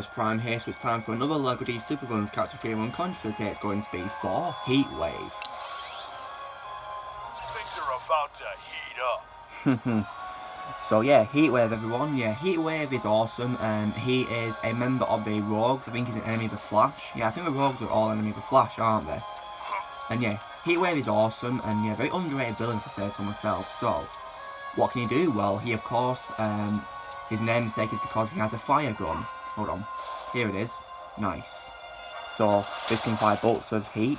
Optimus Prime here, so it's time for another LEGO D Supervillains character theory and controversy. It's going to be for Heatwave. Things are about to heat up. So yeah, Heatwave everyone. Yeah, Heatwave is awesome. He is a member of the Rogues. I think he's an enemy of the Flash. Yeah, I think the Rogues are all enemy of the Flash, aren't they? And yeah, Heatwave is awesome, and yeah, very underrated villain if I say so myself. So, what can he do? Well, he of course, his namesake is because he has a fire gun. Hold on, here it is. Nice. So this can fire bolts of heat,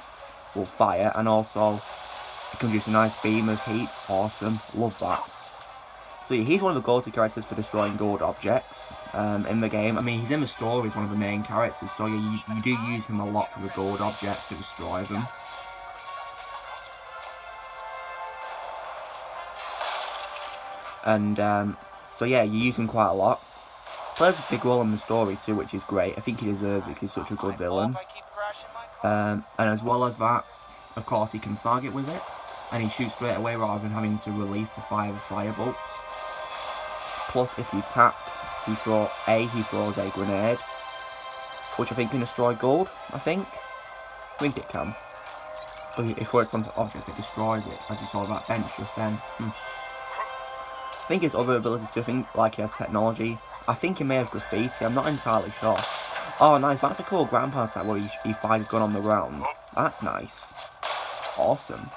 will fire, and also it can produce a nice beam of heat. Awesome, love that. So yeah, he's one of the go-to characters for destroying gold objects in the game. I mean, he's in the story as one of the main characters, so yeah, you do use him a lot for the gold objects to destroy them. And so yeah, you use him quite a lot. Plays a big role in the story too, which is great. I think he deserves it because he's such a good villain. And as well as that, of course, he can target with it, and he shoots straight away rather than having to release to fire the firebolts. Plus, if you tap, he throws a grenade, which I think can destroy gold. I think it can. But if it works on objects, it destroys it, as you saw that bench just then. I think his other abilities too, I think like he has technology. I think he may have graffiti, I'm not entirely sure. Oh nice, that's a cool grandpa attack where he fires his gun on the ground. That's nice. Awesome.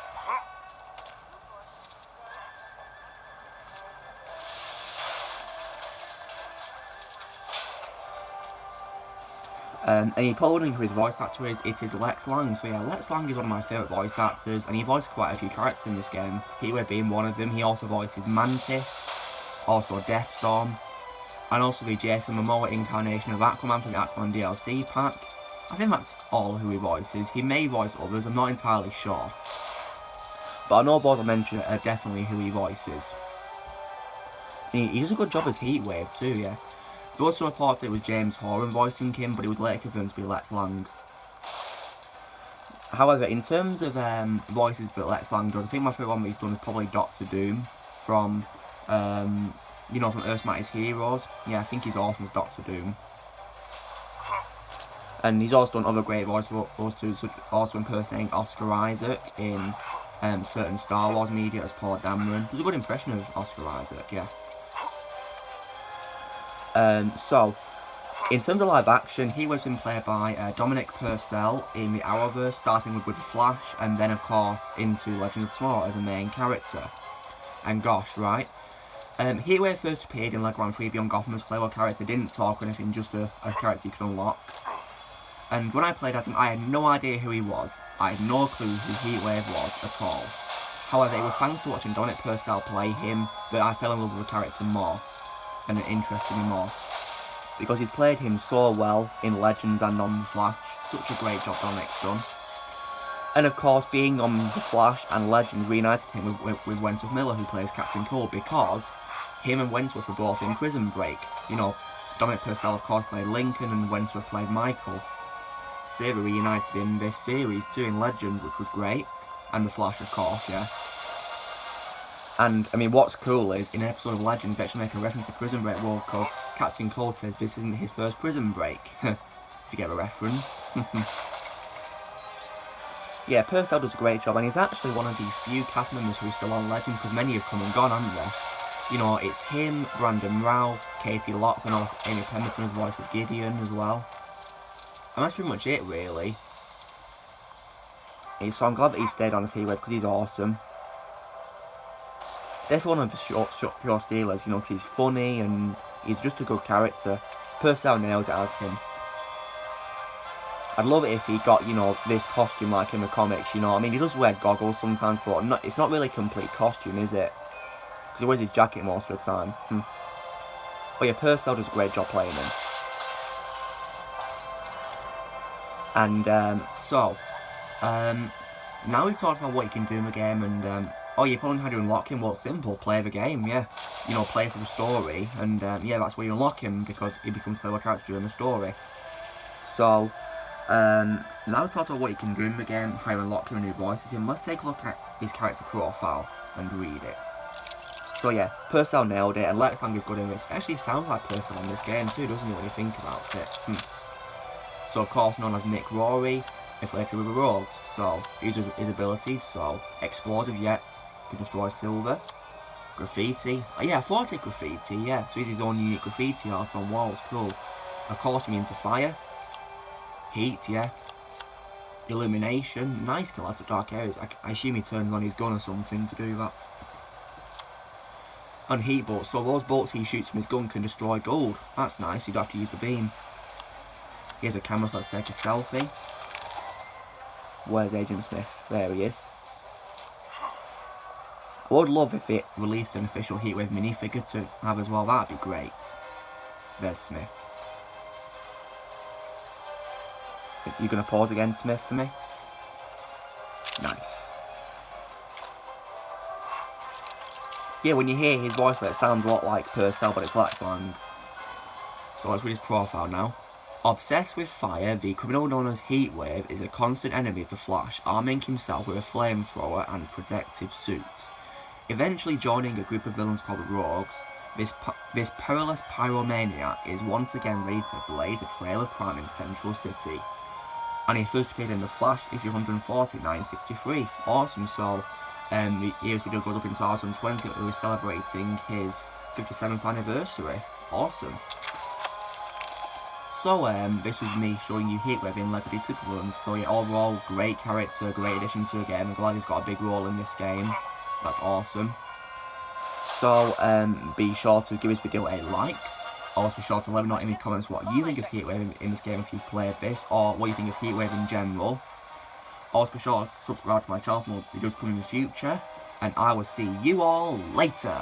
And you're probably wondering who his voice actor is. It is Lex Lang. So yeah, Lex Lang is one of my favourite voice actors, and he voiced quite a few characters in this game, Heatwave being one of them. He also voices Mantis, also Deathstorm, and also the Jason Momoa incarnation of Aquaman from the Aquaman DLC pack. I think that's all who he voices. He may voice others, I'm not entirely sure. But I know those I mentioned are definitely who he voices. He does a good job as Heatwave too, yeah. There was some report that it was James Horan voicing him, but it was later confirmed to be Lex Lang. However, in terms of voices that Lex Lang does, I think my favourite one that he's done is probably Doctor Doom from, you know, from Earth's Mightiest Heroes. Yeah, I think he's awesome as Doctor Doom. And he's also done other great voice roles too, such also impersonating Oscar Isaac in certain Star Wars media as Paul Dameron. Does a good impression of Oscar Isaac, yeah. So, in terms of live action, he was been played by Dominic Purcell in the Arrowverse, starting with The Flash, and then of course into Legends of Tomorrow as a main character. And gosh, right? Heatwave first appeared in Lego 3 Beyond Gotham as a playable character, didn't talk or anything, just a character you could unlock. And when I played as him, I had no idea who he was. I had no clue who Heatwave was at all. However, it was thanks to watching Dominic Purcell play him that I fell in love with the character more, and it interested me more, because he's played him so well in Legends and on The Flash. Such a great job Dominic's done. And of course, being on The Flash and Legends reunited him with Wentworth Miller, who plays Captain Cold, because him and Wentworth were both in Prison Break. You know, Dominic Purcell of course played Lincoln and Wentworth played Michael. So they were reunited in this series too, in Legends, which was great. And The Flash of course, yeah. And, I mean, what's cool is, in an episode of Legends, they actually make a reference to Prison Break, well, because Captain Cold says this isn't his first prison break. If you get a reference. Yeah, Purcell does a great job, and he's actually one of the few cast members who are still on Legends, because many have come and gone, haven't they? You know, it's him, Brandon Routh, Katie Lotz, and also Amy Pemberton's voice of Gideon as well. And that's pretty much it, really. So I'm glad that he stayed on as Heatwave, because he's awesome. Definitely one of the pure stealers, you know, because he's funny and he's just a good character. Purcell nails it as him. I'd love it if he got, you know, this costume like in the comics, you know. I mean, he does wear goggles sometimes, but it's not really a complete costume, is it? Because he wears his jacket most of the time. But yeah, Purcell does a great job playing him. And, now we've talked about what you can do in the game, and, oh, you're probably how to unlock him. Well, it's simple. Play the game, yeah. You know, play for the story, and yeah, that's where you unlock him, because he becomes a playable character during the story. So, now we've talked about what you can do in the game, how you unlock him and new voices in. Let's take a look at his character profile and read it. So yeah, Purcell nailed it, and Lexang is good in this. It actually sounds like Purcell in this game too, doesn't it, when you think about it? So of course known as Mick Rory, affiliated with the Rogues. So these are his abilities. So explosive, yeah, can destroy silver. Graffiti, oh, yeah, I thought I'd say graffiti, yeah. So he's his own unique graffiti art on walls, cool. Of course, me into fire. Heat, yeah. Illumination, nice, can light up dark areas. I assume he turns on his gun or something to do that. And heat bolts, so those bolts he shoots from his gun can destroy gold. That's nice, you'd have to use the beam. Here's a camera, so let's take a selfie. Where's Agent Smith? There he is. I would love if it released an official Heatwave minifigure to have as well, that'd be great. There's Smith. You gonna pause again, Smith, for me? Nice. Yeah, when you hear his voice, it sounds a lot like Purcell, but it's Lexang. So let's read his profile now. Obsessed with fire, the criminal known as Heatwave is a constant enemy of the Flash, arming himself with a flamethrower and protective suit. Eventually joining a group of villains called the Rogues, this perilous pyromaniac is once again ready to blaze a trail of crime in Central City. And he first appeared in The Flash, issue 140, 963. Awesome, so the year's video goes up in 2020, we're celebrating his 57th anniversary. Awesome. So, this was me showing you Heatwave in LEGO Supervillains. So yeah, overall, great character, great addition to the game. I'm glad he's got a big role in this game. That's awesome. So, be sure to give this video a like. Also be sure to let me know in the comments what you think of Heatwave in this game if you've played this, or what you think of Heatwave in general. Also be sure to subscribe to my channel for more videos coming in the future, and I will see you all later.